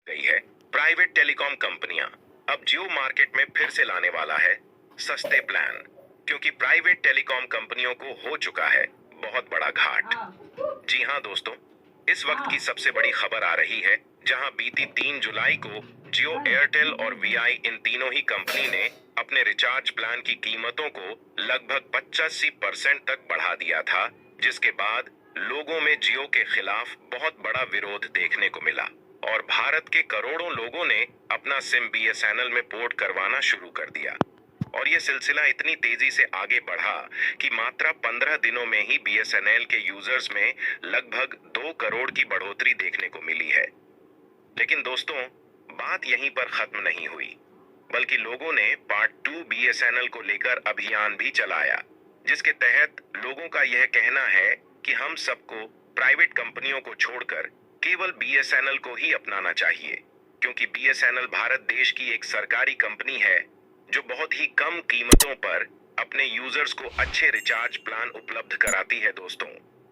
गई है। Private telecom कंपनियां अब जियो मार्केट में फिर से लाने वाला है सस्ते प्लान, क्योंकि प्राइवेट टेलीकॉम कंपनियों को हो चुका है बहुत बड़ा घाट। जी हाँ दोस्तों, इस वक्त की सबसे बड़ी खबर आ रही है, जहां बीती 3 जुलाई को जियो, एयरटेल और वीआई इन तीनों ही कंपनी ने अपने रिचार्ज प्लान की कीमतों को लगभग 85% तक बढ़ा दिया था, जिसके बाद लोगों में जियो के खिलाफ बहुत बड़ा विरोध देखने को मिला और भारत के करोड़ों लोगों ने अपना सिम बीएसएनएल में पोर्ट करवाना शुरू कर दिया। और ये सिलसिला इतनी तेजी से आगे बढ़ा कि मात्र 15 दिनों में ही बीएसएनएल के यूजर्स में लगभग 2 करोड़ की बढ़ोतरी देखने को मिली है। लेकिन दोस्तों, बात यहीं पर खत्म नहीं हुई, बल्कि लोगों ने पार्ट 2 बीएसएनएल को लेकर अभियान भी चलाया, जिसके तहत लोगों का यह कहना है कि हम सबको प्राइवेट कंपनियों को छोड़कर केवल बीएसएनएल को ही अपनाना चाहिए, क्योंकि बीएसएनएल भारत देश की एक सरकारी कंपनी है जो बहुत ही कम कीमतों पर अपने यूजर्स को अच्छे रिचार्ज प्लान उपलब्ध कराती है। दोस्तों,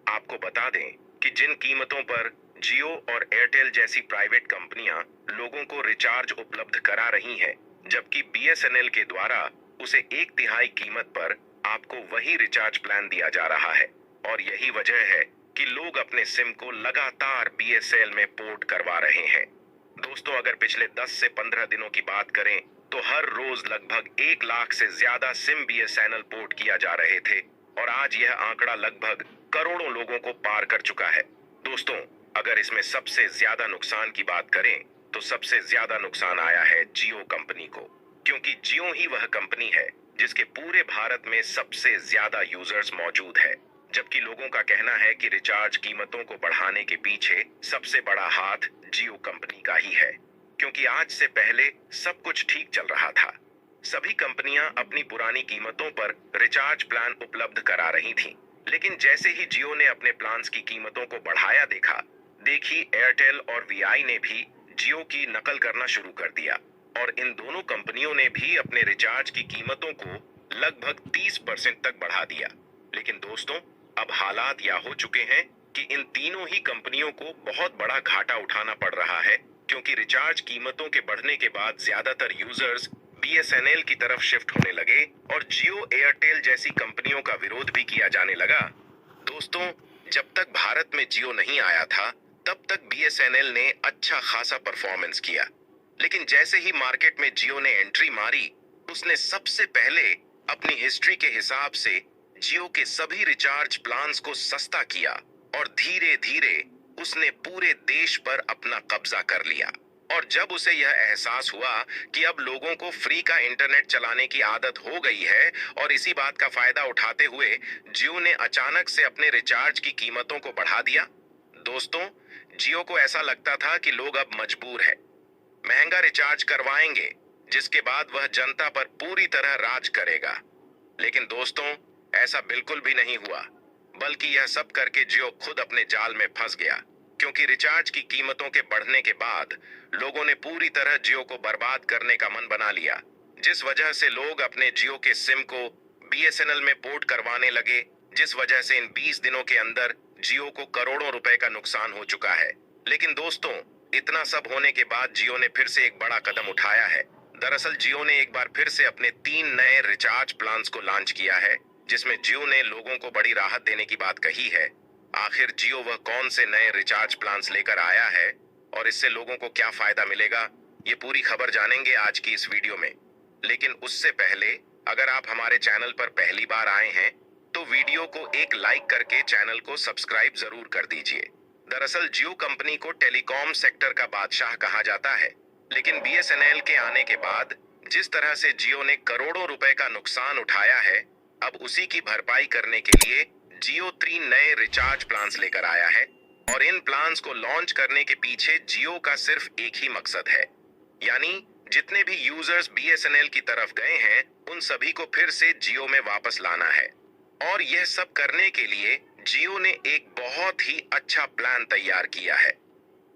आपको बता दें कि जिन कीमतों पर जियो और एयरटेल जैसी प्राइवेट कंपनियां लोगों को रिचार्ज उपलब्ध करा रही हैं, जबकि बीएसएनएल के द्वारा उसे 1/3 कीमत पर आपको वही रिचार्ज प्लान दिया जा रहा है। और यही वजह है कि लोग अपने सिम को लगातार बीएसएनएल में पोर्ट करवा रहे हैं। दोस्तों, अगर पिछले 10 से 15 दिनों की बात करें तो हर रोज लगभग 1 लाख से ज्यादा सिम बीएसएनएल पोर्ट किया जा रहे थे और आज यह आंकड़ा लगभग करोड़ों लोगों को पार कर चुका है। दोस्तों, अगर इसमें सबसे ज्यादा नुकसान की बात करें तो सबसे ज्यादा नुकसान आया है जियो कंपनी को, क्योंकि जियो ही वह कंपनी है जिसके पूरे भारत में सबसे ज्यादा यूजर्स मौजूद है, जबकि लोगों का कहना है कि रिचार्ज कीमतों को बढ़ाने के पीछे सबसे बड़ा हाथ जियो कंपनी का ही है, क्योंकि आज से पहले सब कुछ ठीक चल रहा था। सभी कंपनियां अपनी पुरानी कीमतों पर रिचार्ज प्लान उपलब्ध करा रही थीं, लेकिन जैसे ही जियो ने अपने प्लान्स की कीमतों को बढ़ाया देखी एयरटेल और वीआई ने भी जियो की नकल करना शुरू कर दिया और इन दोनों कंपनियों ने भी अपने रिचार्ज की कीमतों को लगभग 30% तक बढ़ा दिया। लेकिन दोस्तों, अब हालात यह हो चुके हैं कि इन तीनों ही कंपनियों को बहुत बड़ा घाटा उठाना पड़ रहा है, क्योंकि रिचार्ज कीमतों के बढ़ने के बाद ज्यादातर यूजर्स बीएसएनएल की तरफ शिफ्ट होने लगे और जियो, एयरटेल जैसी कंपनियों का विरोध भी किया जाने लगा। दोस्तों, जब तक भारत में जियो नहीं आया था तब तक बीएसएनएल ने अच्छा खासा परफॉर्मेंस किया, लेकिन जैसे ही मार्केट में जियो ने एंट्री मारी, उसने सबसे पहले अपनी हिस्ट्री के हिसाब से जियो के सभी रिचार्ज प्लान्स को सस्ता किया और धीरे धीरे उसने पूरे देश पर अपना कब्जा कर लिया। और जब उसे यह एहसास हुआ कि अब लोगों को फ्री का इंटरनेट चलाने की आदत हो गई है और इसी बात का फायदा उठाते हुए जियो ने अचानक से अपने रिचार्ज की कीमतों को बढ़ा दिया। दोस्तों, जियो को ऐसा लगता था कि लोग अब मजबूर है, महंगा रिचार्ज करवाएंगे, जिसके बाद वह जनता पर पूरी तरह राज करेगा। लेकिन दोस्तों, ऐसा बिल्कुल भी नहीं हुआ, बल्कि यह सब करके जियो खुद अपने जाल में फंस गया, क्योंकि रिचार्ज की कीमतों के बढ़ने के बाद लोगों ने पूरी तरह जियो को बर्बाद करने का मन बना लिया, जिस वजह से लोग अपने जियो के सिम को बीएसएनएल में पोर्ट करवाने लगे, जिस वजह से इन 20 दिनों के अंदर जियो को करोड़ों रुपए का नुकसान हो चुका है। लेकिन दोस्तों, इतना सब होने के बाद जियो ने फिर से एक बड़ा कदम उठाया है। दरअसल जियो ने एक बार फिर से अपने 3 नए रिचार्ज प्लान्स को लॉन्च किया है, जिसमें जियो ने लोगों को बड़ी राहत देने की बात कही है। आखिर जियो वह कौन से नए रिचार्ज प्लान्स लेकर आया है और इससे लोगों को क्या फायदा मिलेगा, ये पूरी खबर जानेंगे आज की इस वीडियो में। लेकिन उससे पहले, अगर आप हमारे चैनल पर पहली बार आए हैं तो वीडियो को एक लाइक करके चैनल को सब्सक्राइब जरूर कर दीजिए। दरअसल जियो कंपनी को टेलीकॉम सेक्टर का बादशाह कहा जाता है, लेकिन बीएसएनएल के आने के बाद जिस तरह से जियो ने करोड़ों रुपए का नुकसान उठाया है, अब उसी की भरपाई करने के लिए जियो 3 नए रिचार्ज प्लान्स लेकर आया है और इन प्लान्स को लॉन्च करने के पीछे जियो का सिर्फ एक ही मकसद है, यानी जितने भी यूजर्स बीएसएनएल की तरफ गए हैं उन सभी को फिर से जियो में वापस लाना है। और यह सब करने के लिए जियो ने एक बहुत ही अच्छा प्लान तैयार किया है।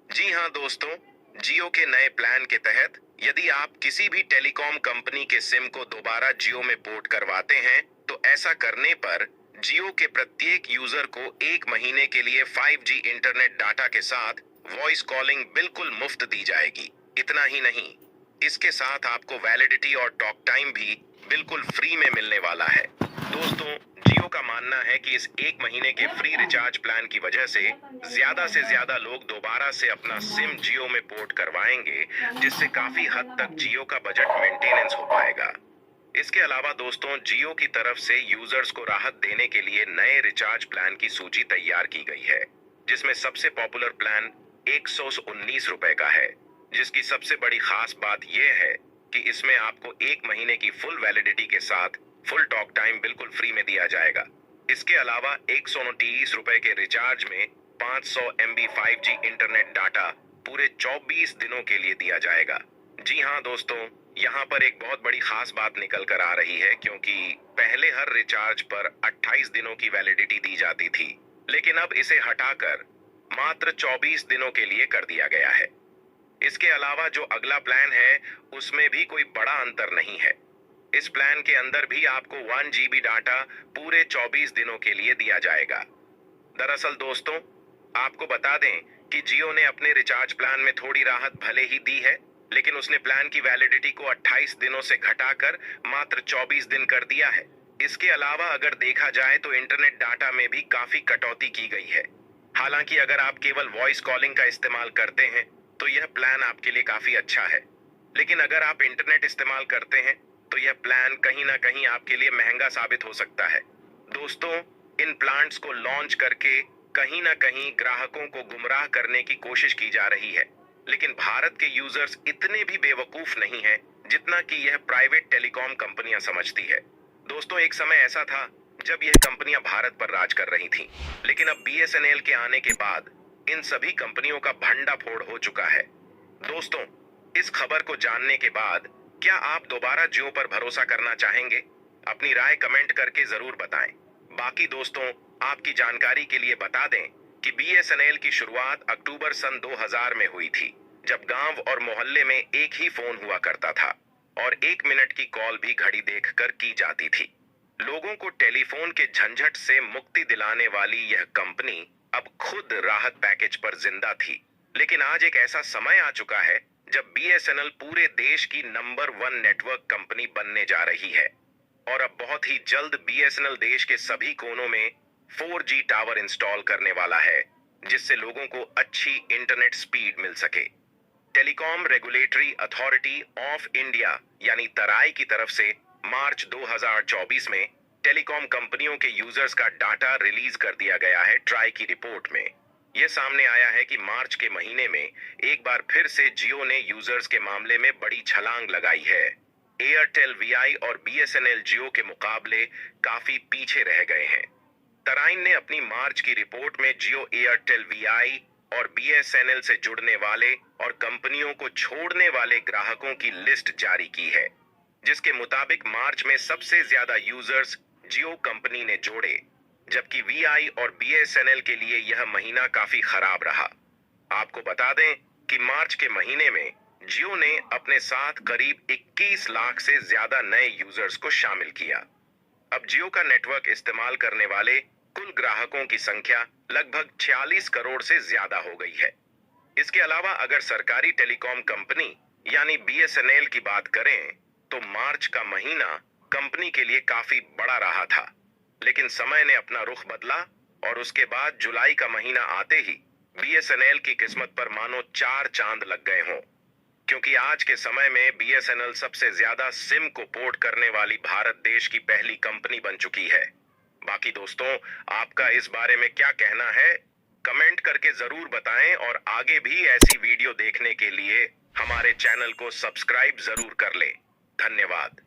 जी हाँ दोस्तों, जियो के नए प्लान के तहत यदि आप किसी भी टेलीकॉम कंपनी के सिम को दोबारा जियो में पोर्ट करवाते हैं तो ऐसा करने पर जियो के प्रत्येक यूजर को 1 महीने के लिए 5G इंटरनेट डाटा के साथ वॉइस कॉलिंग बिल्कुल मुफ्त दी जाएगी। इतना ही नहीं, इसके साथ आपको वैलिडिटी और टॉक टाइम भी बिल्कुल फ्री में मिलने वाला है। दोस्तों, जियो का मानना है कि इस 1 महीने के फ्री रिचार्ज प्लान की वजह से ज्यादा लोग दोबारा से अपना सिम जियो में पोर्ट करवाएंगे, जिससे काफी हद तक जियो का बजट मेंटेनेंस हो पाएगा। इसके अलावा दोस्तों, जियो की तरफ से यूजर्स को राहत देने के लिए नए रिचार्ज प्लान की सूची तैयार की गई है, जिसमें सबसे पॉपुलर प्लान 119 रुपए का है, जिसकी सबसे बड़ी खास बात यह है कि इसमें आपको 1 महीने की फुल वैलिडिटी के साथ फुल टॉक टाइम बिल्कुल फ्री में दिया जाएगा। इसके अलावा 129 रुपए के रिचार्ज में 500 MB 5G इंटरनेट डाटा पूरे 24 दिनों के लिए दिया जाएगा। जी हाँ दोस्तों, यहाँ पर एक बहुत बड़ी खास बात निकल कर आ रही है, क्योंकि पहले हर रिचार्ज पर 28 दिनों की वैलिडिटी दी जाती थी, लेकिन अब इसे हटाकर मात्र 24 दिनों के लिए कर दिया गया है। इसके अलावा जो अगला प्लान है, उसमें भी कोई बड़ा अंतर नहीं है। इस प्लान के अंदर भी आपको 1 GB डाटा पूरे 24 दिनों के लिए दिया जाएगा। दरअसल दोस्तों, आपको बता दें कि जियो ने अपने रिचार्ज प्लान में थोड़ी राहत भले ही दी है, लेकिन उसने प्लान की वैलिडिटी को 28 दिनों से घटाकर मात्र 24 दिन कर दिया है। इसके अलावा अगर देखा जाए तो इंटरनेट डाटा में भी काफी कटौती की गई है। हालांकि अगर आप केवल वॉइस कॉलिंग का इस्तेमाल करते हैं तो यह प्लान आपके लिए काफी अच्छा है, लेकिन अगर आप इंटरनेट इस्तेमाल करते हैं तो यह प्लान कहीं ना कहीं आपके लिए महंगा साबित हो सकता है। दोस्तों, इन प्लान्स को लॉन्च करके कहीं ना कहीं ग्राहकों को गुमराह करने की कोशिश की जा रही है, लेकिन भारत के यूजर्स इतने भी बेवकूफ नहीं हैं जितना कि यह प्राइवेट टेलीकॉम कंपनियां समझती है। दोस्तों, एक समय ऐसा था जब यह कंपनियां भारत पर राज कर रही थीं, लेकिन अब BSNL के आने के बाद इन सभी कंपनियों का भंडाफोड़ हो चुका है। दोस्तों, इस खबर को जानने के बाद क्या आप दोबारा जियो पर भरोसा करना चाहेंगे? अपनी राय कमेंट करके जरूर बताएं। बाकी दोस्तों, आपकी जानकारी के लिए बता दें कि BSNL की शुरुआत अक्टूबर सन 2000 में हुई थी, जब गांव और मोहल्ले में एक ही फोन हुआ करता था और 1 मिनट की कॉल भी घड़ी देखकर की जाती थी। लोगों को टेलीफोन के झंझट से मुक्ति दिलाने वाली यह कंपनी अब खुद राहत पैकेज पर जिंदा थी। लेकिन आज एक ऐसा समय आ चुका है जब BSNL पूरे देश की नंबर 1 नेटवर्क कंपनी बनने जा रही है, और अब बहुत ही जल्द BSNL देश के सभी कोनों में 4G टावर इंस्टॉल करने वाला है, जिससे लोगों को अच्छी इंटरनेट स्पीड मिल सके। Telecom regulatory authority of India यानी तराई की तरफ से मार्च 2024 में टेलीकॉम कंपनियों के यूजर्स का डाटा रिलीज कर दिया गया है। ट्राई की रिपोर्ट में यह सामने आया है कि मार्च के महीने में एक बार फिर से जियो ने यूजर्स के मामले में बड़ी छलांग लगाई है। एयरटेल VI और BSNL जियो के मुकाबले काफी पीछे रह गए हैं। तराइन ने अपनी मार्च की रिपोर्ट में जियो, एयरटेल VI और BSNL से जुड़ने वाले और कंपनियों को छोड़ने वाले ग्राहकों की लिस्ट जारी की है, जिसके मुताबिक मार्च में सबसे ज्यादा यूजर्स जियो कंपनी ने जोड़े, जबकि VI और BSNL के लिए यह महीना काफी खराब रहा। आपको बता दें कि मार्च के महीने में जियो ने अपने साथ करीब 21 लाख से ज्यादा नए यूजर्स को शामिल किया। अब जियो का नेटवर्क इस्तेमाल करने वाले कुल ग्राहकों की संख्या लगभग 46 करोड़ से ज्यादा हो गई है। इसके अलावा अगर सरकारी टेलीकॉम कंपनी यानी BSNL की बात करें तो मार्च का महीना कंपनी के लिए काफी बड़ा रहा था, लेकिन समय ने अपना रुख बदला और उसके बाद जुलाई का महीना आते ही BSNL की किस्मत पर मानो 4 चांद लग गए हों, क्योंकि आज के समय में BSNL सबसे ज्यादा सिम को पोर्ट करने वाली भारत देश की पहली कंपनी बन चुकी है। बाकी दोस्तों, आपका इस बारे में क्या कहना है? कमेंट करके जरूर बताएं, और आगे भी ऐसी वीडियो देखने के लिए हमारे चैनल को सब्सक्राइब जरूर कर लें। धन्यवाद।